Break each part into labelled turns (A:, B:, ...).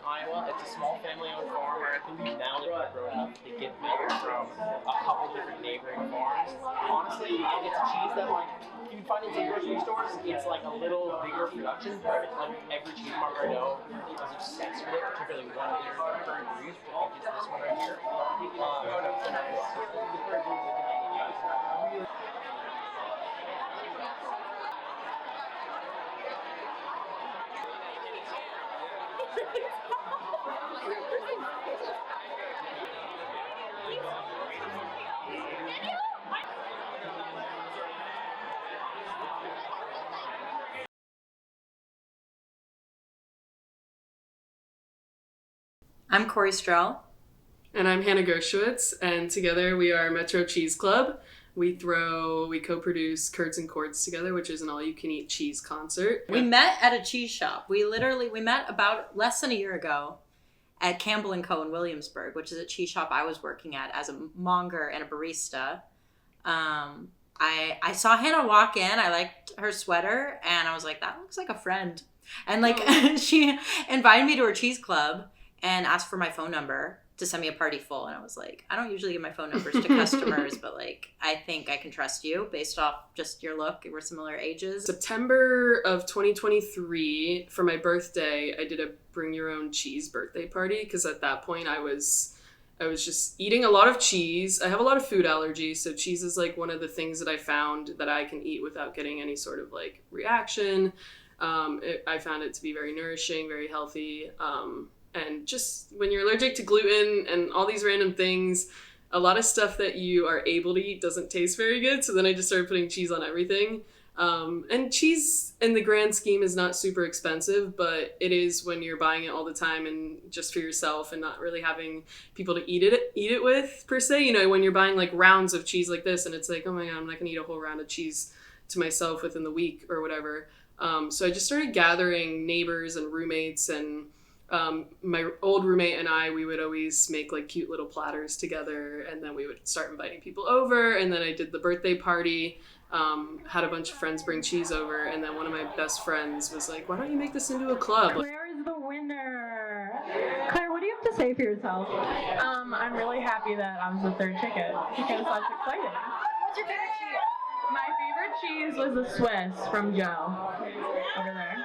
A: Iowa. It's a small family-owned farm where I believe now that they're grown up, they get milk from a couple different neighboring farms. Honestly, it's a cheese that like you can find it in grocery stores. It's like a little bigger production, but like every cheesemonger I know is obsessed with it, particularly one of their current breeds, which I think is this one right here.
B: I'm Corey Strell.
C: And I'm Hannah Gershwitz, and together we are Metro Cheese Club. We co-produce Curds and Chords together, which is an all-you-can-eat cheese concert.
B: We met at a cheese shop. We met about less than a year ago at Campbell & Co. in Williamsburg, which is a cheese shop I was working at as a monger and a barista. I saw Hannah walk in. I liked her sweater, and I was like, that looks like a friend. And she invited me to her cheese club and asked for my phone number to send me a party full. And I was like, I don't usually give my phone numbers to customers, but like, I think I can trust you based off just your look. We're similar ages.
C: September of 2023, for my birthday, I did a bring your own cheese birthday party. Because at that point I was just eating a lot of cheese. I have a lot of food allergies. So cheese is like one of the things that I found that I can eat without getting any sort of like reaction. I found it to be very nourishing, very healthy. And just when you're allergic to gluten and all these random things, a lot of stuff that you are able to eat doesn't taste very good. So then I just started putting cheese on everything. And cheese in the grand scheme is not super expensive, but it is when you're buying it all the time and just for yourself and not really having people to eat it with per se. You know, when you're buying like rounds of cheese like this and it's like, oh my God, I'm not gonna eat a whole round of cheese to myself within the week or whatever. So I just started gathering neighbors and roommates, and my old roommate and we would always make like cute little platters together, and then we would start inviting people over, and then I did the birthday party, had a bunch of friends bring cheese over, and then one of my best friends was like, why don't you make this into a club?
D: Claire is the winner. Claire, what do you have to say for yourself?
E: I'm really happy that I was the third ticket because that's exciting.
D: What's your favorite cheese?
E: My favorite cheese was the Swiss from Joe over there.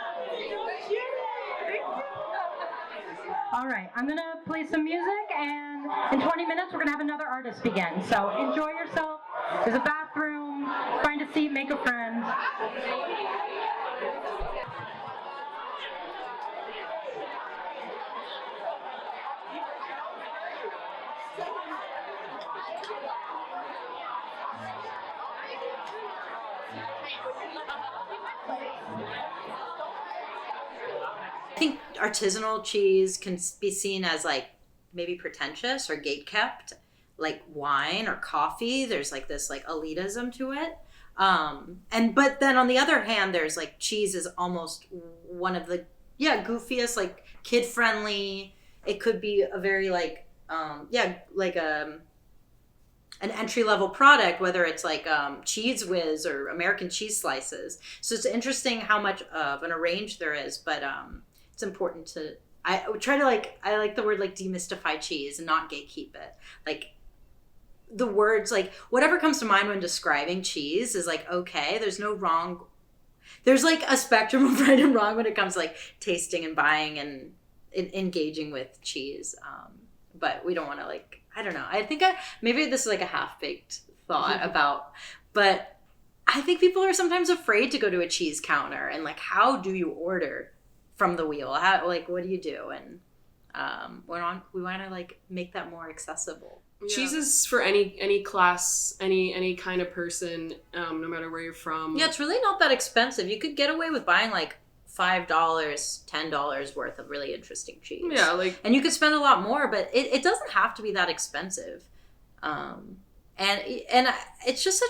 D: All right, I'm going to play some music, and in 20 minutes, we're going to have another artist begin. So enjoy yourself. There's a bathroom. Find a seat, make a friend.
B: I think artisanal cheese can be seen as like maybe pretentious or gatekept, like wine or coffee. There's like this like elitism to it. But then on the other hand, there's like cheese is almost one of the goofiest, like kid friendly. It could be a very like an entry level product, whether it's like Cheese Whiz or American cheese slices. So it's interesting how much of an range there is, but it's important to I like the word like demystify cheese and not gatekeep it. Like the words, like whatever comes to mind when describing cheese is like, okay, there's no wrong. There's like a spectrum of right and wrong when it comes to like tasting and buying and engaging with cheese. But we don't want to like, I don't know. I think maybe this is like a half-baked thought about, but I think people are sometimes afraid to go to a cheese counter and like, how do you order from the wheel? How, like, what do you do? And we want to like make that more accessible.
C: Yeah. Cheese is for any class, any kind of person, no matter where you're from.
B: Yeah, it's really not that expensive. You could get away with buying like $5, $10 worth of really interesting cheese.
C: Yeah, like, and
B: you could spend a lot more, but it doesn't have to be that expensive. And it's just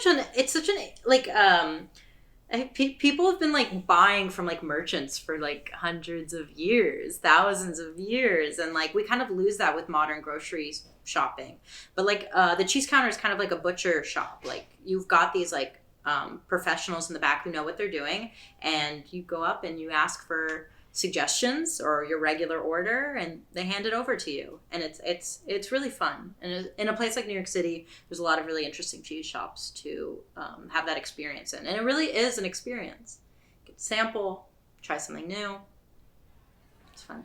B: people have been like buying from like merchants for like hundreds of years, thousands of years, and like we kind of lose that with modern grocery shopping. But like the cheese counter is kind of like a butcher shop. Like you've got these like professionals in the back who know what they're doing, and you go up and you ask for suggestions or your regular order, and they hand it over to you, and it's really fun. And in a place like New York City, there's a lot of really interesting cheese shops to have that experience in, and it really is an experience. Get to sample, try something new. It's fun.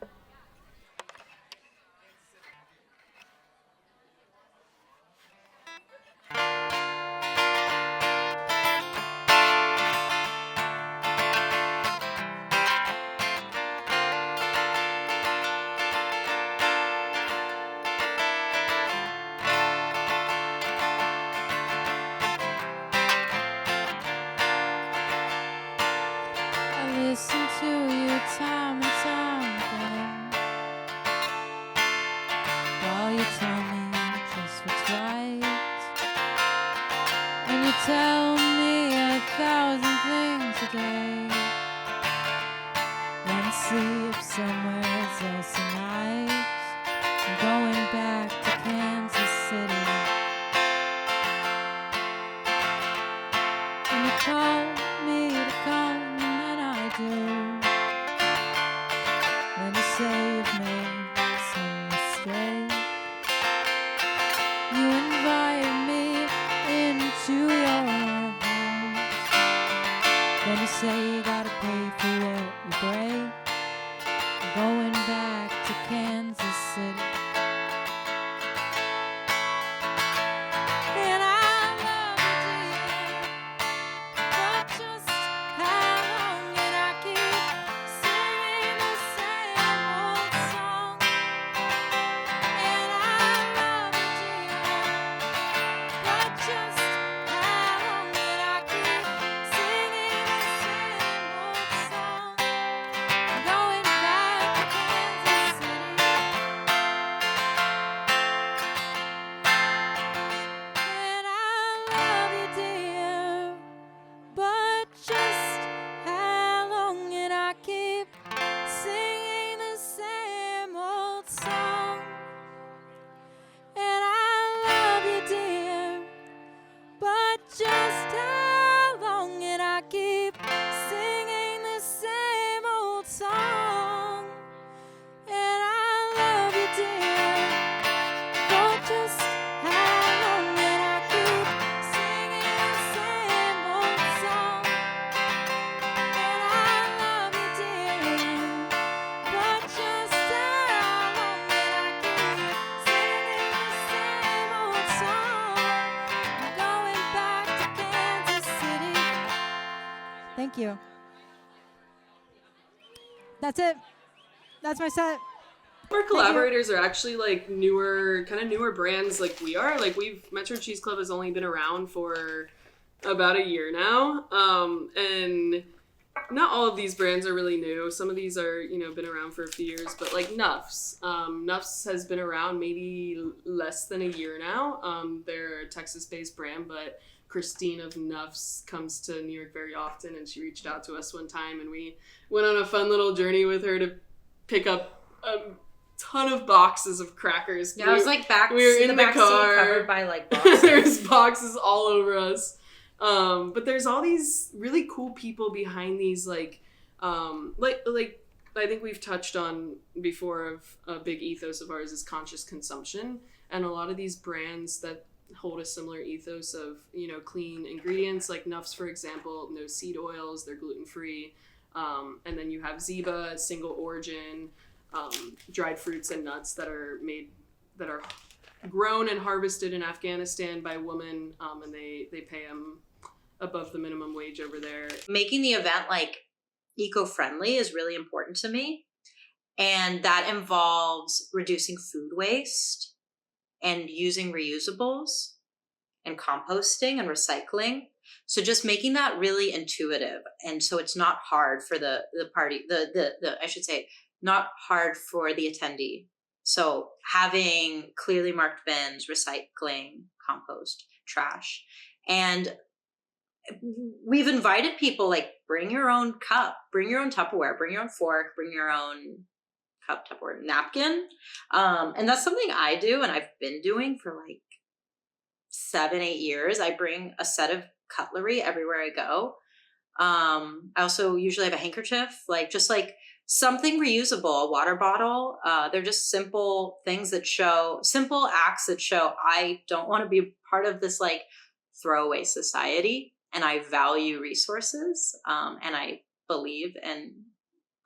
F: Listen to you time and time again, while you tell me just what's right, and you tell me 1,000 things a day. Then sleep somewhere else tonight. I'm going back to Kansas City, and you call me to come. Do. Then you say you've made some mistake. You invite me into your house. Then you say you gotta pay for what you break. I'm going back to Kansas City. And I love you, dear, but just how long did I keep singing the same old song? And I love you, dear, but just how long did I keep singing the same old song? I'm going back to Kansas City. And I love you, dear, but just how long did I keep singing the same old song? And I love you, dear, but just how long did I keep singing the same old song? And I love you, dear, but just how long did I keep singing the same old song? And I love you, dear, but just how long did I keep singing the same old song? I'm going back to Kansas City. Thank you. That's it. That's my set.
C: Our collaborators are actually like newer brands like we are. Like Metro Cheese Club has only been around for about a year now. And not all of these brands are really new. Some of these are, been around for a few years, but like Nuffs. Nuffs has been around maybe less than a year now. They're a Texas-based brand, but Christine of Nuffs comes to New York very often, and she reached out to us one time, and we went on a fun little journey with her to pick up a ton of boxes of crackers.
B: Yeah, I was like
C: we were in the
B: back
C: car,
B: seat covered by like boxes.
C: There's boxes all over us. But there's all these really cool people behind these, like I think we've touched on before of a big ethos of ours is conscious consumption, and a lot of these brands that hold a similar ethos of, clean ingredients, like Nuffs, for example, no seed oils, they're gluten-free. And then you have Zeba, single origin, dried fruits and nuts that are grown and harvested in Afghanistan by women, and they pay them above the minimum wage over there.
B: Making the event like eco-friendly is really important to me, and that involves reducing food waste and using reusables and composting and recycling. So just making that really intuitive, and so it's not hard for the party, I should say, not hard for the attendee. So having clearly marked bins, recycling, compost, trash. And we've invited people, like, bring your own cup, bring your own Tupperware, bring your own fork, bring your own cup, Tupperware, napkin. And that's something I do, and I've been doing for like 7-8 years. I bring a set of cutlery everywhere I go. I also usually have a handkerchief, like just like something reusable, a water bottle. They're just simple things that show, simple acts that show I don't want to be part of this like throwaway society, and I value resources, and I believe in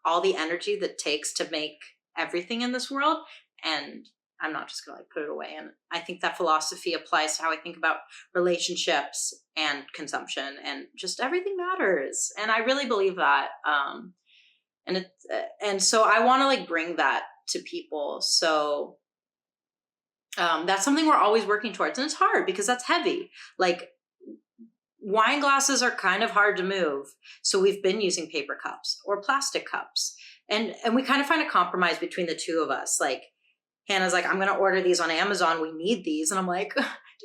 B: all the energy that takes to make everything in this world, and I'm not just gonna like put it away. And I think that philosophy applies to how I think about relationships and consumption, and just everything matters. And I really believe that. And so I want to like bring that to people. So that's something we're always working towards, and it's hard because that's heavy. Like wine glasses are kind of hard to move, so we've been using paper cups or plastic cups, and we kind of find a compromise between the two of us. Like Hannah's like, I'm going to order these on Amazon. We need these. And I'm like, do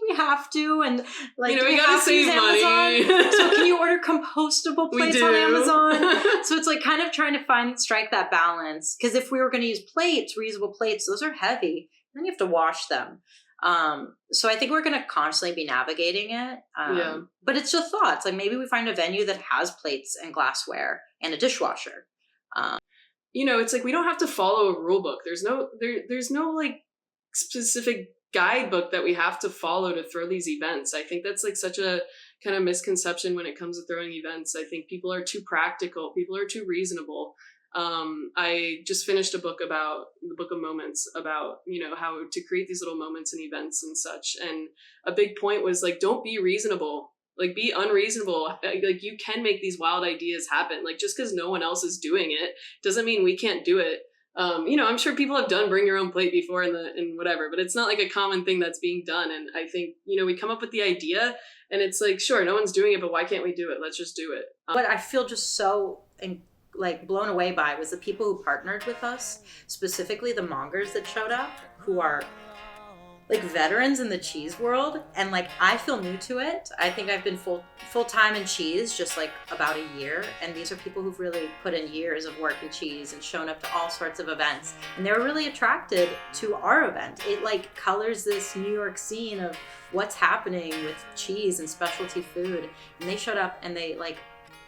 B: we have to? And like,
C: we gotta save money.
B: So can you order compostable plates on Amazon? So it's like kind of trying to strike that balance. Because if we were going to use plates, reusable plates, those are heavy. Then you have to wash them. So I think we're going to constantly be navigating it. But it's just thoughts. Like maybe we find a venue that has plates and glassware and a dishwasher.
C: It's like we don't have to follow a rule book. There's no like specific guidebook that we have to follow to throw these events. I think that's like such a kind of misconception when it comes to throwing events. I think people are too practical. People are too reasonable. I just finished a book about the Book of Moments about, how to create these little moments and events and such. And a big point was like, don't be reasonable. Like be unreasonable. Like you can make these wild ideas happen. Like just because no one else is doing it doesn't mean we can't do it. I'm sure people have done bring your own plate before and whatever, but it's not like a common thing that's being done. And I think, we come up with the idea and it's like, sure, no one's doing it, but why can't we do it? Let's just do it.
B: What I feel just so blown away by was the people who partnered with us, specifically the mongers that showed up, who are like veterans in the cheese world, and like I feel new to it. I think I've been full-time in cheese just like about a year, and these are people who've really put in years of work in cheese and shown up to all sorts of events, and they were really attracted to our event. It like colors this New York scene of what's happening with cheese and specialty food, and they showed up and they like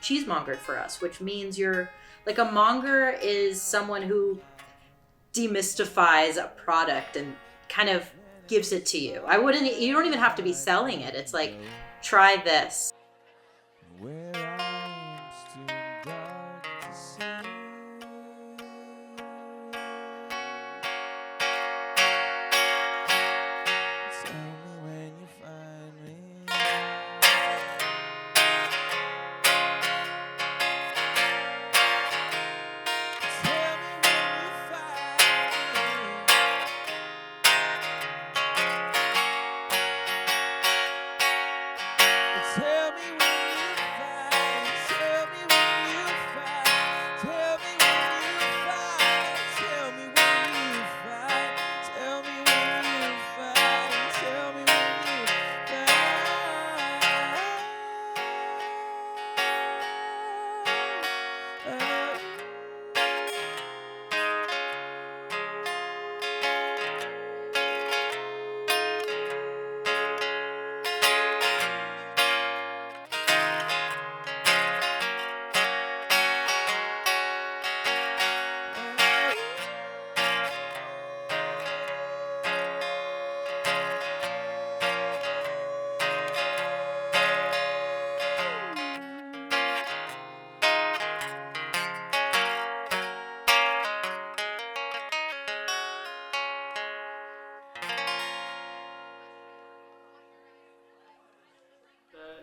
B: cheesemongered for us, which means you're like a monger is someone who demystifies a product and kind of gives it to you. You don't even have to be selling it. It's like, try this.
F: Where I'm still dark to see. Tell me when you find me. Tell me when you find me. Tell me when you find, tell me when you find, tell me when you find, tell me when you find, tell me when you find, tell me when you find.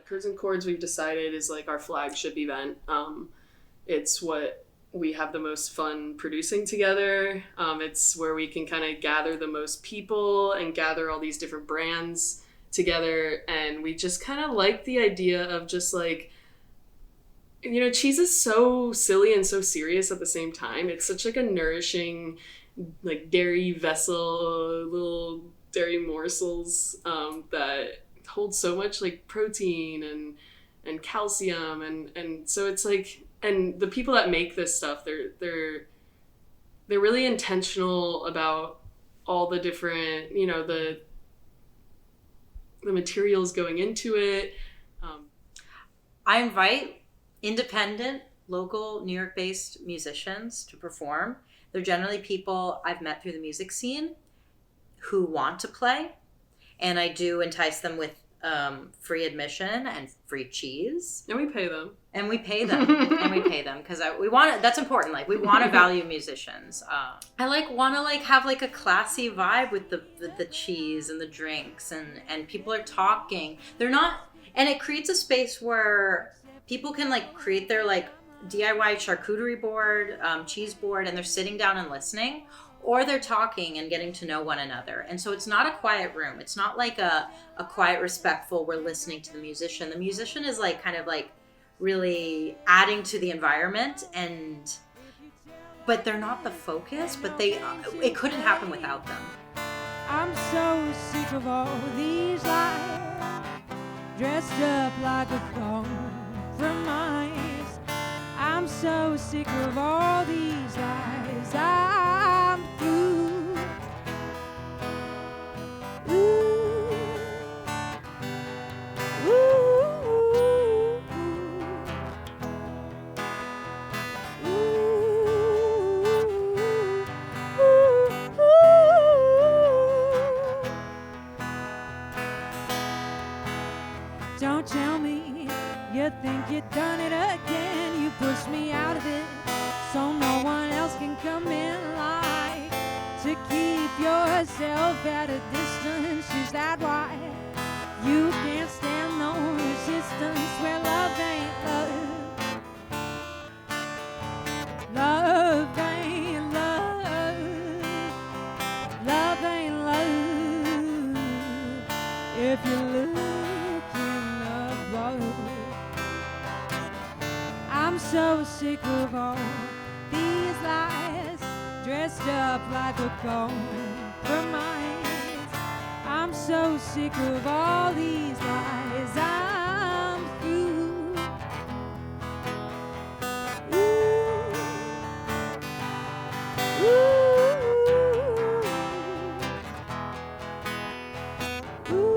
C: Curds and Chords, we've decided, is like our flagship event. It's what we have the most fun producing together. It's where we can kind of gather the most people and gather all these different brands together. And we just kind of like the idea of just like, cheese is so silly and so serious at the same time. It's such like a nourishing, like dairy vessel, little dairy morsels that hold so much like protein and calcium and so it's like, and the people that make this stuff, they're really intentional about all the different, the materials going into it.
B: I invite independent local New York-based musicians to perform. They're generally people I've met through the music scene who want to play, and I do entice them with free admission and free cheese.
C: And we pay them.
B: And we pay them. Because we want to, that's important. Like, we want to value musicians. I want to have a classy vibe with the cheese and the drinks, and people are talking. They're not, and it creates a space where people can create their DIY charcuterie board, cheese board, and they're sitting down and listening, or they're talking and getting to know one another. And so it's not a quiet room. It's not a quiet, respectful, we're listening to the musician. The musician is really adding to the environment, but they're not the focus, but it couldn't happen without them.
F: I'm so sick of all these lies, dressed up like a compromise. I'm so sick of all these lies. I'm through. Ooh. Ooh. Don't tell me you think you've done it again. You push me out of it so no one else can come in. Like to keep yourself at a distance. Is that why you can't stand no resistance? Where love ain't love, love ain't love, love ain't love. If you looking above, I'm so sick of all these lies, dressed up like a compromise. I'm so sick of all these lies. I'm through. Ooh. Ooh.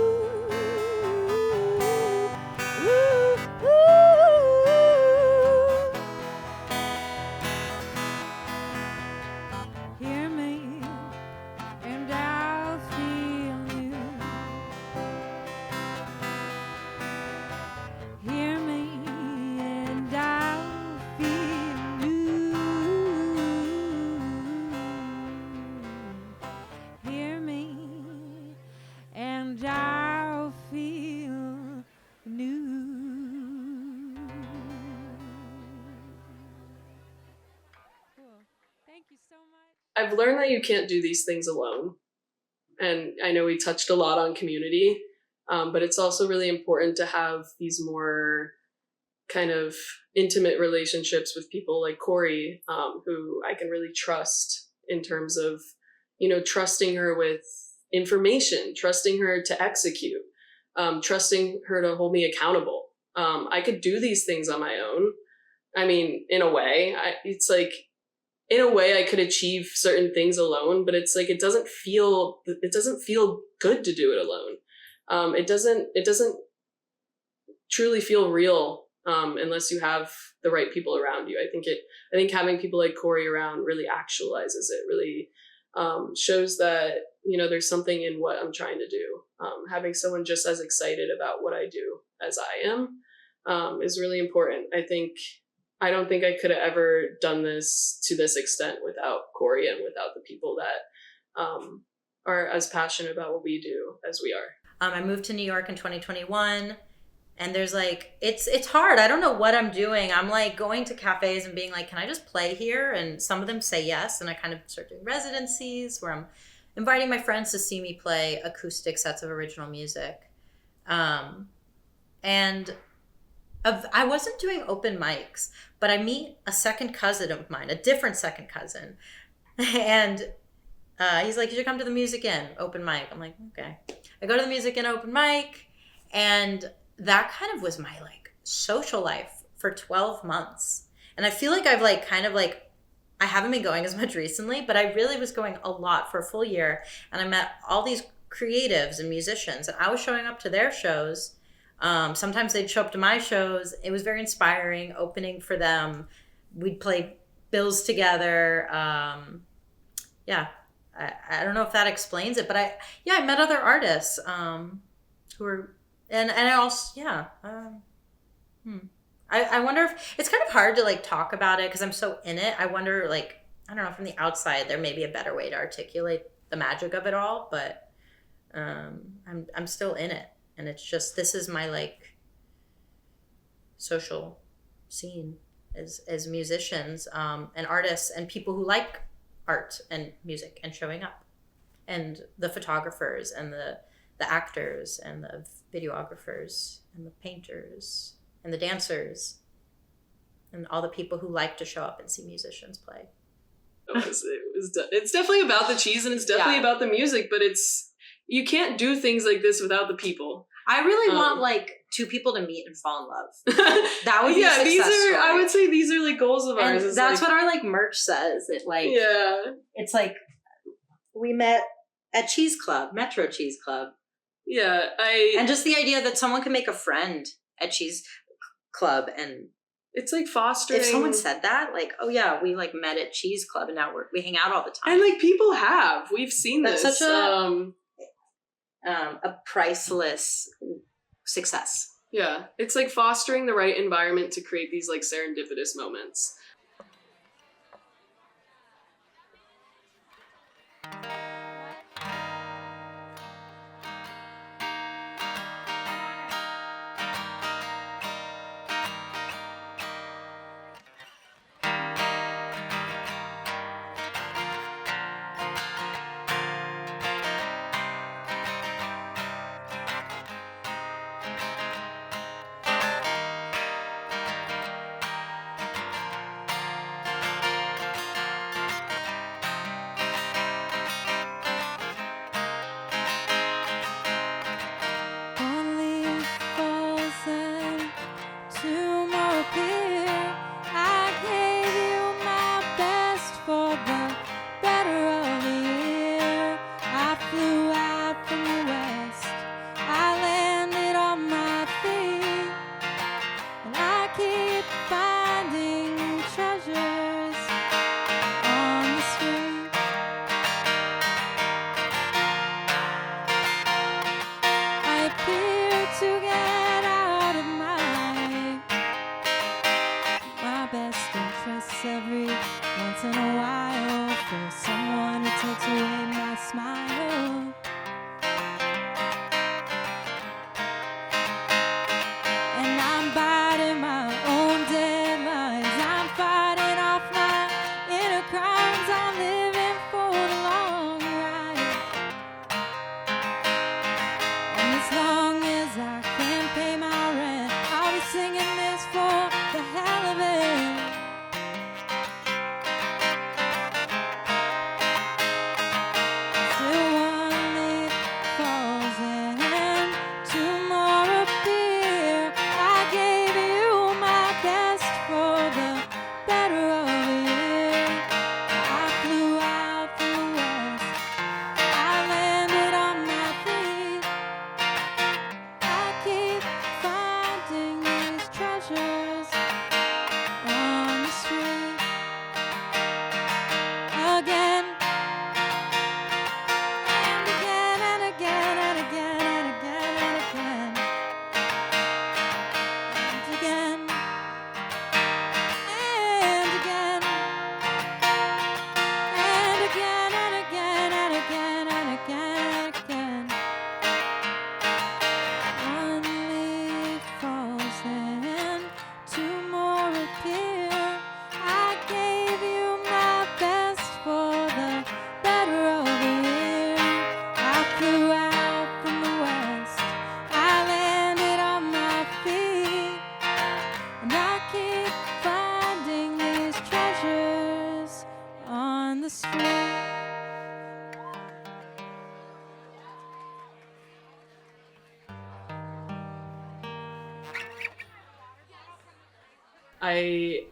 F: Ooh. Hear me, and I'll feel you. Hear me, and I'll feel you. Hear me, and I'll feel new. Cool. Thank you so much.
C: I've learned that you can't do these things alone. And I know we touched a lot on community, but it's also really important to have these more kind of intimate relationships with people like Corey, who I can really trust in terms of, trusting her with information, trusting her to execute, trusting her to hold me accountable. I could do these things on my own. I mean, in a way, in a way I could achieve certain things alone, but it's it doesn't feel good to do it alone. It doesn't truly feel real unless you have the right people around you. I think having people like Corey around really actualizes it, really shows that, there's something in what I'm trying to do. Having someone just as excited about what I do as I am is really important. I don't think I could have ever done this to this extent without Corey and without the people that are as passionate about what we do as we are.
B: I moved to New York in 2021, and there's it's hard. I don't know what I'm doing. I'm going to cafes and being can I just play here? And some of them say yes, and I kind of start doing residencies where I'm inviting my friends to see me play acoustic sets of original music. And I wasn't doing open mics, but I meet a second cousin of mine, a different second cousin. And he's like, you should come to the Music Inn open mic. I'm like, okay. I go to the Music Inn open mic, and that kind of was my social life for 12 months. And I feel like I've I haven't been going as much recently, but I really was going a lot for a full year. And I met all these creatives and musicians, and I was showing up to their shows. Sometimes they'd show up to my shows. It was very inspiring, opening for them, we'd play bills together. Yeah, I don't know if that explains it, but I met other artists who were, and I also, I wonder if it's kind of hard to like talk about it because I'm so in it. I wonder, like, I don't know, from the outside, there may be a better way to articulate the magic of it all, but I'm still in it, and it's just, this is my like social scene as musicians and artists and people who like art and music and showing up, and the photographers and the actors and the videographers and the painters and the dancers and all the people who like to show up and see musicians play.
C: It's definitely about the cheese and it's definitely about the music, but you can't do things like this without the people.
B: I really want like two people to meet and fall in love. That would be a success
C: these are
B: story.
C: I would say these are like goals of ours.
B: And that's like, what our like merch says. It like it's like we met at Cheese Club, Metro Cheese Club.
C: Yeah,
B: and just the idea that someone can make a friend at Cheese Club, and
C: it's like fostering.
B: If someone said that, like, oh yeah, we like met at Cheese Club and now we hang out all the time.
C: And like we've seen
B: that's
C: this.
B: Such a priceless success.
C: Yeah, it's like fostering the right environment to create these like serendipitous moments.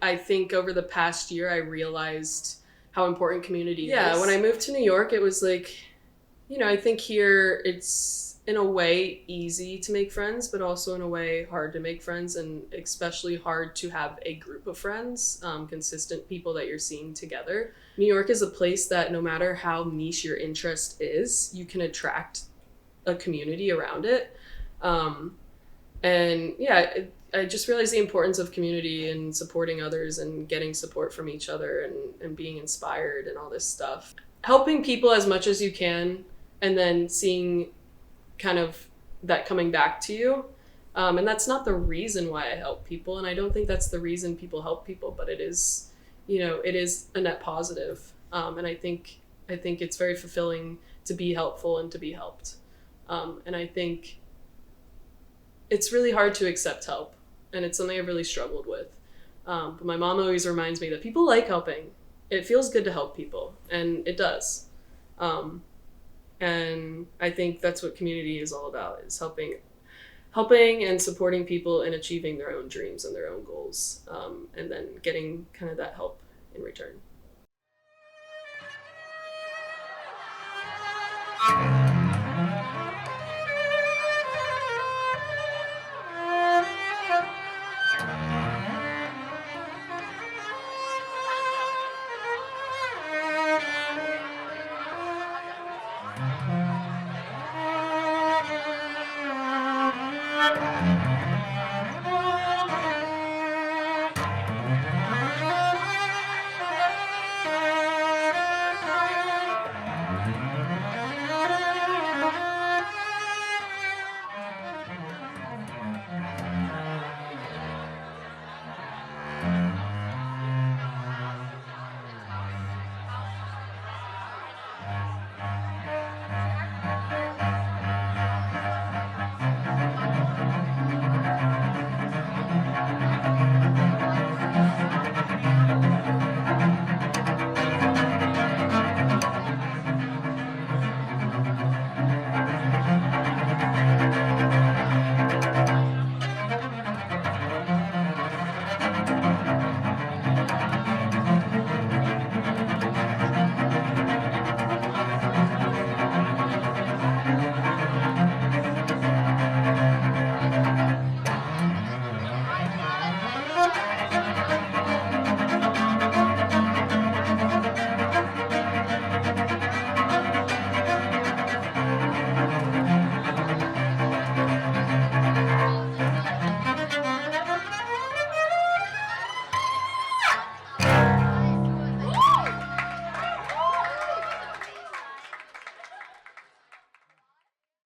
C: I think over the past year I realized how important community is. Yeah, when I moved to New York, it was like, I think here it's in a way easy to make friends, but also in a way hard to make friends, and especially hard to have a group of friends, consistent people that you're seeing together. New York is a place that no matter how niche your interest is, you can attract a community around it. And yeah, I just realized the importance of community and supporting others and getting support from each other and being inspired and all this stuff. Helping people as much as you can, and then seeing kind of that coming back to you. And that's not the reason why I help people. And I don't think that's the reason people help people, but it is, it is a net positive. And I think it's very fulfilling to be helpful and to be helped. And I think it's really hard to accept help. And it's something I've really struggled with. But my mom always reminds me that people like helping. It feels good to help people, and it does. And I think that's what community is all about, is helping and supporting people in achieving their own dreams and their own goals, and then getting kind of that help in return.